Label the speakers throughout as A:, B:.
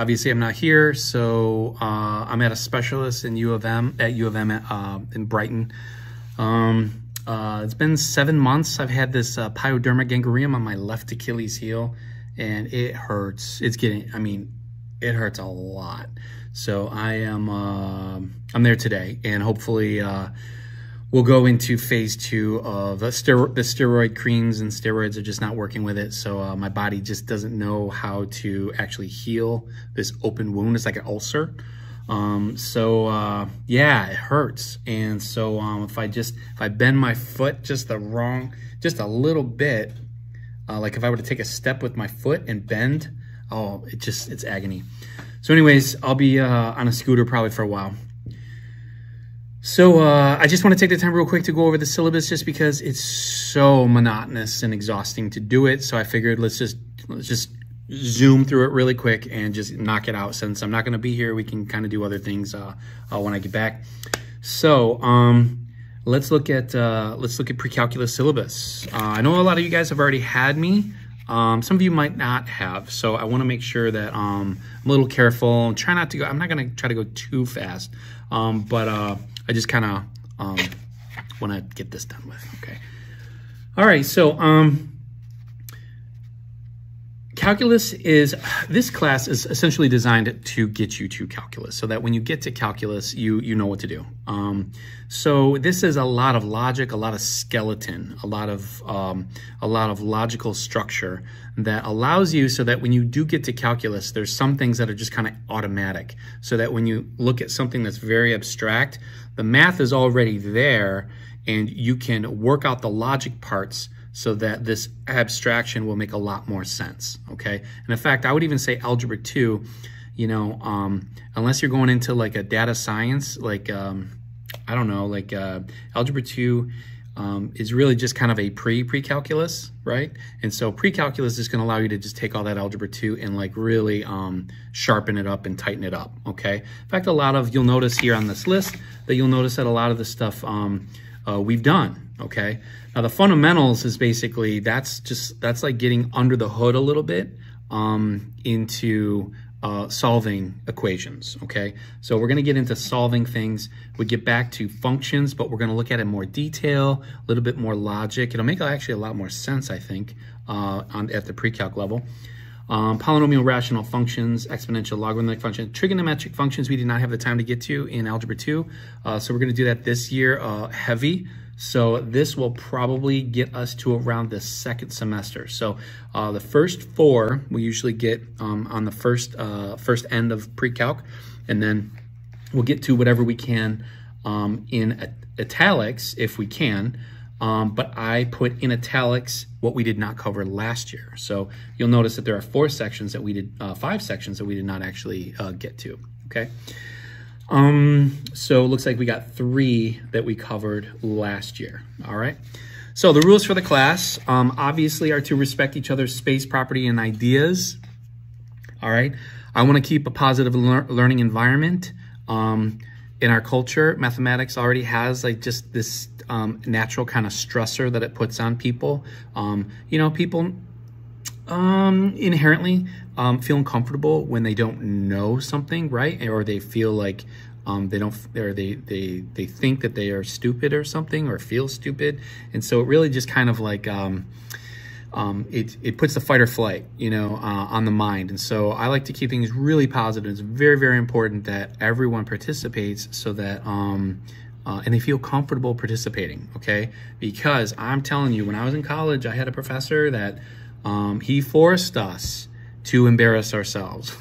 A: Obviously, I'm not here, so I'm at a specialist in U of M in Brighton. It's been 7 months. I've had this pyoderma gangreum on my left Achilles heel, and it hurts. It hurts a lot. So I'm there today, and hopefully we'll go into phase 2 of the steroid creams, and steroids are just not working with it. So my body just doesn't know how to actually heal this open wound. It's like an ulcer. Yeah, it hurts. And so if I bend my foot just a little bit, like if I were to take a step with my foot and bend, it's agony. So anyways, I'll be on a scooter probably for a while. So I just want to take the time real quick to go over the syllabus, just because it's so monotonous and exhausting to do it. So I figured let's just zoom through it really quick and just knock it out. Since I'm not going to be here, we can kind of do other things when I get back. So let's look at Precalculus syllabus. I know a lot of you guys have already had me. Some of you might not have, so I want to make sure that I'm a little careful. Try not to go. I'm not going to try to go too fast, but I just kind of want to get this done with. Okay. All right. So this class is essentially designed to get you to calculus, so that when you get to calculus, you know what to do. So this is a lot of logic, a lot of skeleton, a lot of logical structure that allows you, so that when you do get to calculus, there's some things that are just kind of automatic, so that when you look at something that's very abstract, the math is already there, and you can work out the logic parts so that this abstraction will make a lot more sense, okay? And in fact, I would even say algebra 2, unless you're going into like a data science, like, I don't know, like algebra 2 is really just kind of a pre-calculus, right? And so pre-calculus is gonna allow you to just take all that algebra 2 and like really sharpen it up and tighten it up, okay? In fact, you'll notice here on this list that you'll notice that a lot of the stuff we've done, okay? Now the fundamentals is basically, that's like getting under the hood a little bit into solving equations, okay? So we're gonna get into solving things. We get back to functions, but we're gonna look at it in more detail, a little bit more logic. It'll make actually a lot more sense, I think, at the pre-calc level. Polynomial rational functions, exponential logarithmic functions, trigonometric functions we did not have the time to get to in algebra 2. So we're gonna do that this year heavy. So this will probably get us to around the second semester. So the first 4 we usually get on the first end of pre-calc, and then we'll get to whatever we can in italics if we can. But I put in italics what we did not cover last year. So you'll notice that there are 4 sections that we did, 5 sections that we did not actually get to, okay? So it looks like we got 3 that we covered last year, all right? So the rules for the class, obviously, are to respect each other's space, property, and ideas, all right? I want to keep a positive learning environment. In our culture, mathematics already has like just this natural kind of stressor that it puts on people. People inherently feel uncomfortable when they don't know something, right? Or they feel like they think that they are stupid or something, or feel stupid. And so it really just kind of like it puts the fight or flight, on the mind. And so I like to keep things really positive. It's very, very important that everyone participates, so that and they feel comfortable participating, okay? Because I'm telling you, when I was in college, I had a professor that he forced us to embarrass ourselves.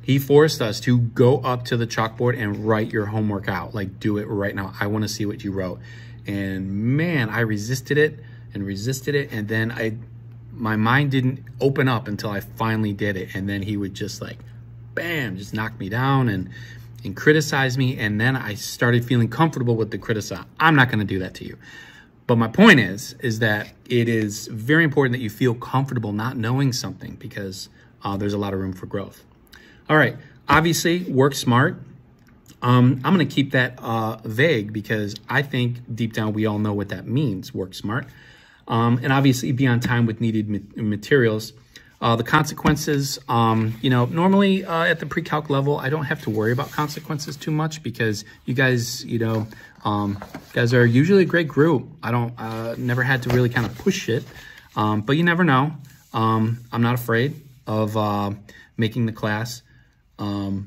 A: He forced us to go up to the chalkboard and write your homework out. Like, do it right now. I want to see what you wrote. And man, I resisted it, and then my mind didn't open up until I finally did it. And then he would just like, bam, just knock me down and criticize me. And then I started feeling comfortable with the criticism. I'm not going to do that to you. But my point is that it is very important that you feel comfortable not knowing something, because there's a lot of room for growth. All right, obviously, work smart. I'm going to keep that vague, because I think deep down we all know what that means, work smart. And obviously be on time with needed materials. The consequences, normally at the pre-calc level, I don't have to worry about consequences too much because you guys, guys are usually a great group. I don't, never had to really kind of push it, but you never know. I'm not afraid of making the class a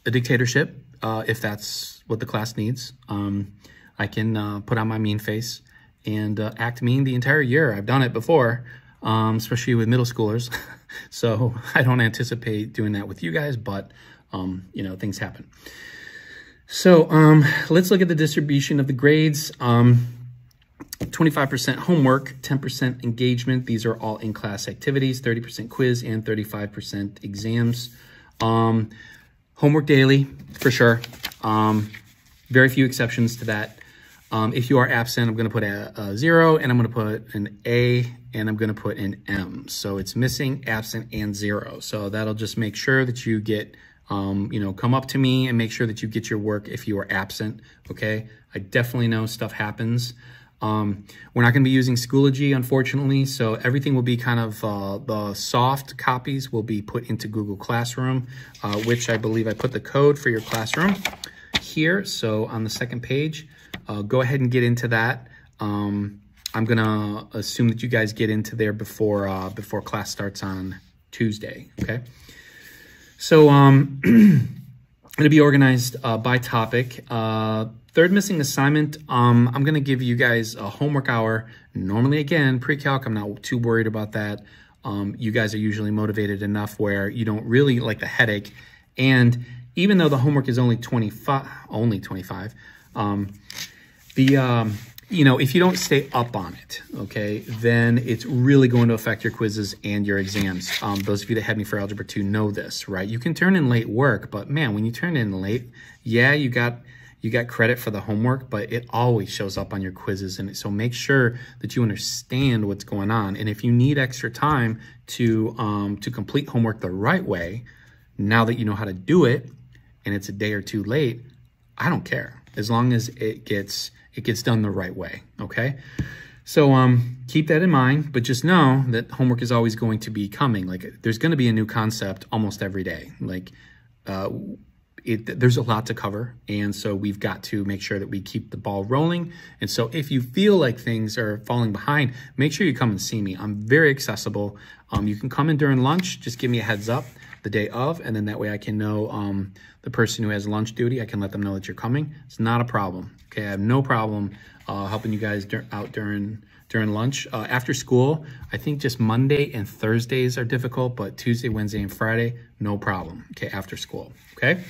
A: dictatorship if that's what the class needs. I can put on my mean face and act mean the entire year. I've done it before, especially with middle schoolers. So I don't anticipate doing that with you guys, but things happen. So let's look at the distribution of the grades. 25% homework, 10% engagement. These are all in-class activities, 30% quiz, and 35% exams. Homework daily, for sure. Very few exceptions to that. If you are absent, I'm going to put a 0, and I'm going to put an A, and I'm going to put an M. So it's missing, absent, and 0. So that'll just make sure that you get, come up to me and make sure that you get your work if you are absent, okay? I definitely know stuff happens. We're not going to be using Schoology, unfortunately, so everything will be kind of, the soft copies will be put into Google Classroom, which I believe I put the code for your classroom here. So on the second page, go ahead and get into that. I'm going to assume that you guys get into there before class starts on Tuesday, okay? So going to be organized by topic. Third missing assignment, I'm going to give you guys a homework hour. Normally, again, pre-calc, I'm not too worried about that. You guys are usually motivated enough where you don't really like the headache. And even though the homework is only 25, if you don't stay up on it, okay, then it's really going to affect your quizzes and your exams. Those of you that had me for Algebra 2 know this, right? You can turn in late work, but man, when you turn in late, yeah, you got credit for the homework, but it always shows up on your quizzes. And so make sure that you understand what's going on. And if you need extra time to complete homework the right way, now that you know how to do it, and it's a day or two late, I don't care, as long as it gets done the right way, okay? So keep that in mind, but just know that homework is always going to be coming. Like, there's going to be a new concept almost every day. Like, there's a lot to cover, and so we've got to make sure that we keep the ball rolling. And so if you feel like things are falling behind, make sure you come and see me. I'm very accessible. You can come in during lunch. Just give me a heads up the day of, and then that way I can know the person who has lunch duty. I can let them know that you're coming. It's not a problem. Okay, I have no problem helping you guys out during lunch. After school, I think just Monday and Thursdays are difficult, but Tuesday, Wednesday, and Friday, no problem. Okay, after school. Okay,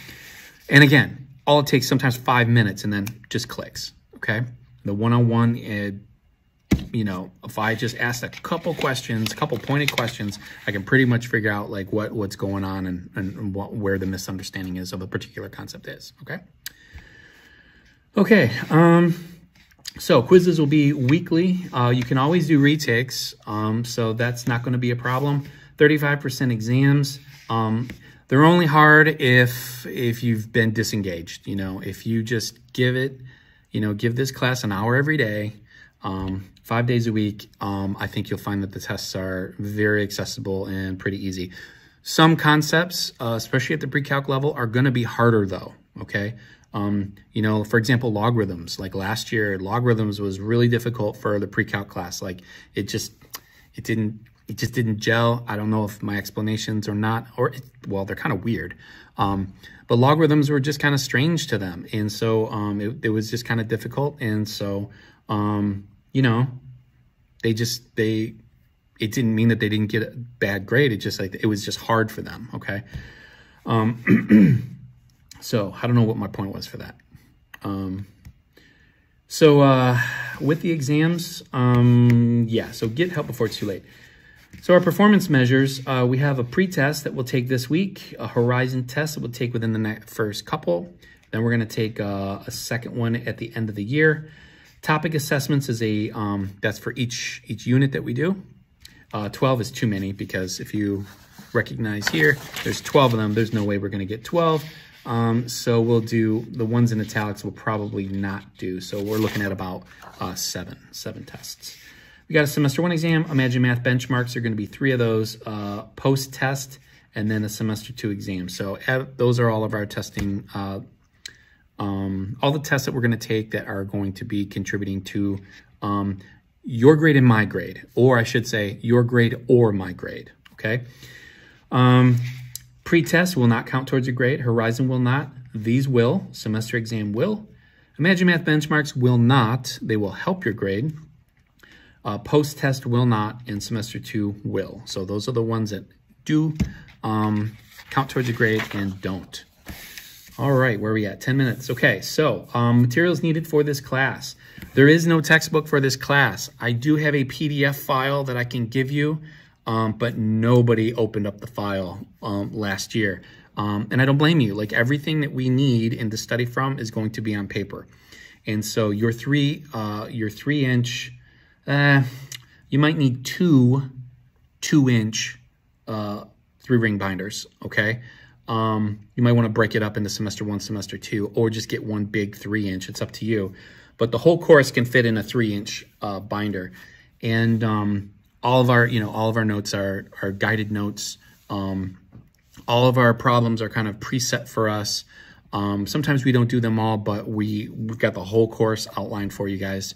A: and again, all it takes sometimes 5 minutes, and then just clicks. Okay, the one-on-one. If I just ask a couple questions, a couple pointed questions, I can pretty much figure out like what's going on and where the misunderstanding is of a particular concept is, okay? Okay, so quizzes will be weekly. You can always do retakes, so that's not going to be a problem. 35% exams. They're only hard if you've been disengaged. If you just give this class an hour every day, 5 days a week, I think you'll find that the tests are very accessible and pretty easy. Some concepts, especially at the pre-calc level, are going to be harder though, okay? For example, logarithms. Like last year, logarithms was really difficult for the pre-calc class. Like it just didn't gel. I don't know if my explanations are not, well, they're kind of weird. But logarithms were just kind of strange to them. And so it was just kind of difficult. And so, it didn't mean that they didn't get a bad grade. It was just hard for them. Okay. So I don't know what my point was for that. With the exams, so get help before it's too late. So our performance measures, we have a pre-test that we'll take this week, a horizon test that we'll take within the first couple. Then we're going to take a second one at the end of the year. Topic assessments is that's for each unit that we do. 12 is too many because if you recognize here, there's 12 of them. There's no way we're going to get 12. So we'll do the ones in italics we'll probably not do. So we're looking at about seven tests. We got a semester 1 exam. Imagine Math benchmarks are going to be 3 of those, post-test, and then a semester 2 exam. So those are all of our testing, all the tests that we're going to take that are going to be contributing to your grade and my grade, or I should say your grade or my grade, okay? Pre-test will not count towards your grade. Horizon will not. These will. Semester exam will. Imagine Math benchmarks will not. They will help your grade. Post-test will not, and semester 2 will. So those are the ones that do count towards your grade and don't. All right, where are we at? 10 minutes. Okay, so materials needed for this class. There is no textbook for this class. I do have a PDF file that I can give you, but nobody opened up the file last year. And I don't blame you. Like, everything that we need and to study from is going to be on paper. And so your 3-inch, you might need two 2-inch 3-ring binders, okay? You might want to break it up into semester 1, semester 2, or just get one big 3-inch. It's up to you. But the whole course can fit in a 3-inch binder. And all of our notes are guided notes. All of our problems are kind of preset for us. Sometimes we don't do them all, but we've got the whole course outlined for you guys.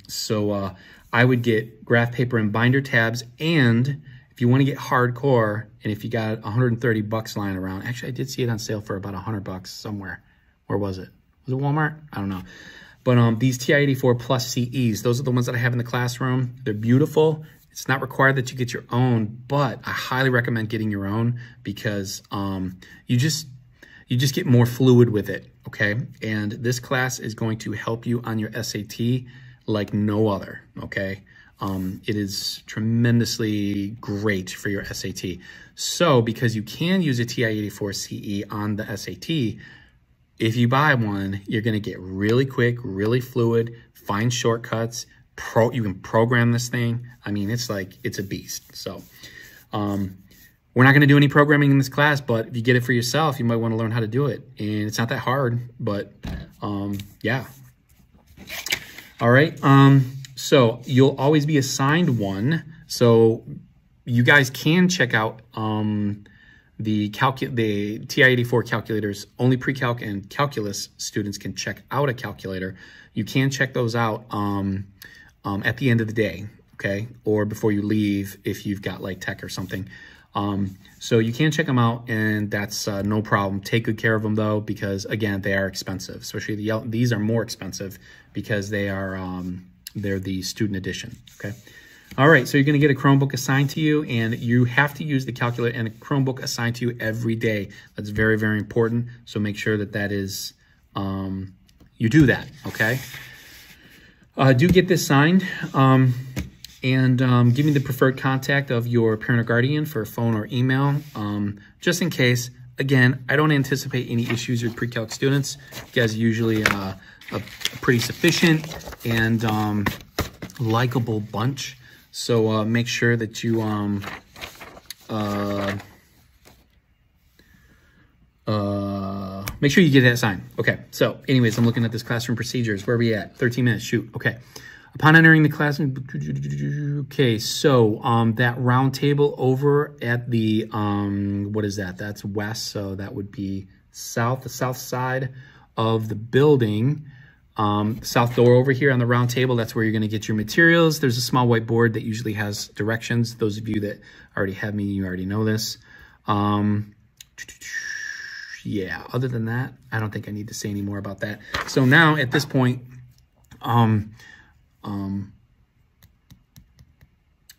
A: So I would get graph paper and binder tabs, and if you want to get hardcore, and if you got 130 bucks lying around, actually I did see it on sale for about 100 bucks somewhere. Where was it? Was it Walmart? I don't know. But these TI-84 Plus CEs, those are the ones that I have in the classroom. They're beautiful. It's not required that you get your own, but I highly recommend getting your own because you just get more fluid with it, okay? And this class is going to help you on your SAT like no other, okay? It is tremendously great for your SAT. So because you can use a TI-84 CE on the SAT, if you buy one, you're going to get really quick, really fluid, find shortcuts. You can program this thing. I mean, it's a beast. So we're not going to do any programming in this class, but if you get it for yourself, you might want to learn how to do it. And it's not that hard, but yeah. All right. So you'll always be assigned one. So you guys can check out the TI-84 calculators. Only pre-calc and calculus students can check out a calculator. You can check those out at the end of the day, okay? Or before you leave if you've got like tech or something. So you can check them out, and that's no problem. Take good care of them though, because again, they are expensive. Especially these are more expensive because they are they're the student edition, okay? All right, so you're gonna get a Chromebook assigned to you, and you have to use the calculator and a Chromebook assigned to you every day. That's very, very important. So make sure that is, you do that, okay? Do get this signed, and give me the preferred contact of your parent or guardian for phone or email, just in case. Again, I don't anticipate any issues with pre-calc students. You guys are usually a pretty sufficient and likable bunch. So make sure that you make sure you get that signed. Okay, so anyways, I'm looking at this classroom procedures. Where are we at? 13 minutes, shoot, okay. Upon entering the classroom, okay, so that round table over at the, what is that? That's west, so that would be south, the south side of the building. South door over here on the round table, that's where you're gonna get your materials. There's a small whiteboard that usually has directions. Those of you that already have me, you already know this. Yeah, other than that, I don't think I need to say any more about that. So now at this point,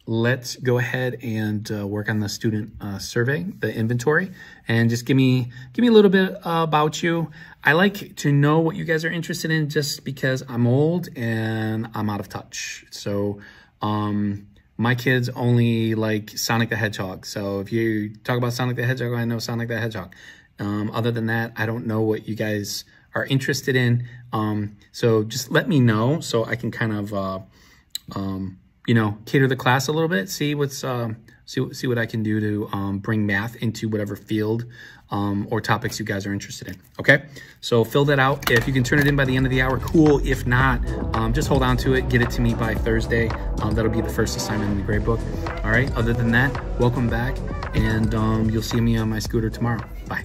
A: let's go ahead and work on the student survey, the inventory, and just give me a little bit about you. I like to know what you guys are interested in just because I'm old and I'm out of touch. So my kids only like Sonic the Hedgehog. So if you talk about Sonic the Hedgehog, I know Sonic the Hedgehog. Other than that, I don't know what you guys are interested in. So just let me know so I can kind of, you know, cater the class a little bit, see what's see what I can do to bring math into whatever field or topics you guys are interested in, okay? So fill that out. If you can turn it in by the end of the hour, cool. If not, just hold on to it. Get it to me by Thursday. That'll be the first assignment in the grade book. All right, other than that, welcome back, and you'll see me on my scooter tomorrow. Bye.